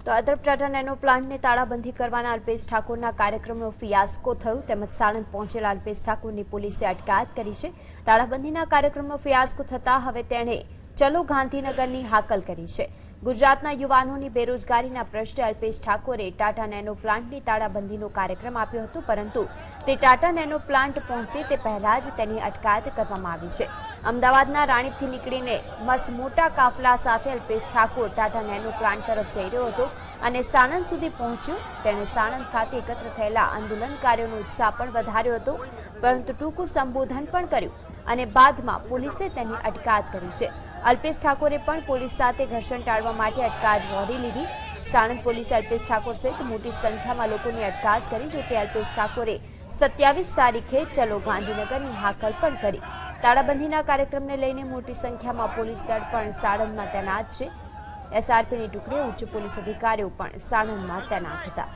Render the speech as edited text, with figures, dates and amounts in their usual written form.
તો આ તરફ ટાટા નેનો પ્લાન્ટને તાળાબંધી કરવાના અલ્પેશ ઠાકોરના કાર્યક્રમનો ફિયાસ્કો થયો તેમજ સાણંદ પહોંચેલા અલ્પેશ ઠાકોરની પોલીસે અટકાયત કરી છે। તાળાબંધીના કાર્યક્રમનો ફિયાસ્કો થતા હવે તેણે ચલો ગાંધીનગરની હાકલ કરી છે। ગુજરાતના યુવાનોની બેરોજગારીના પ્રશ્ને અલ્પેશ ઠાકોરે ટાટા નેનો પ્લાન્ટની તાળાબંધીનો કાર્યક્રમ આપ્યો હતો, પરંતુ તે ટાટા નેનો પ્લાન્ટ પહોંચે તે પહેલા જ તેની અટકાયત કરવામાં આવી છે। અમદાવાદના રાણીપથી નીકળીને મોટા કાફલા સાથે અલ્પેશ ઠાકોર ટાટા નેનો પ્લાન્ટ તરફ જઈ રહ્યો હતો અને સાણંદ સુધી પહોંચ્યો। તેણે સાણંદ ખાતે એકત્ર થયેલા આંદોલનકારીઓનો ઉત્સાહ પણ વધાર્યો હતો, પરંતુ ટૂંકું સંબોધન પણ કર્યું અને બાદમાં પોલીસે તેની અટકાયત કરી છે। અલ્પેશ ઠાકોરે પણ પોલીસ સાથે ઘર્ષણ ટાળવા માટે અટકાયત વહોરી લીધી। સાણંદ પોલીસે અલ્પેશ ઠાકોર સહિત મોટી સંખ્યામાં લોકોની અટકાયત કરી, જોકે અલ્પેશ ઠાકોરે 27 તારીખે ચલો ગાંધીનગરની હાકલ પણ કરી। તાળાબંધીના કાર્યક્રમને લઈને મોટી સંખ્યામાં પોલીસ દળ પણ સાણંદમાં તૈનાત છે। એસઆરપીની ટુકડીઓ ઉચ્ચ પોલીસ અધિકારીઓ પણ સાણંદમાં તૈનાત હતા।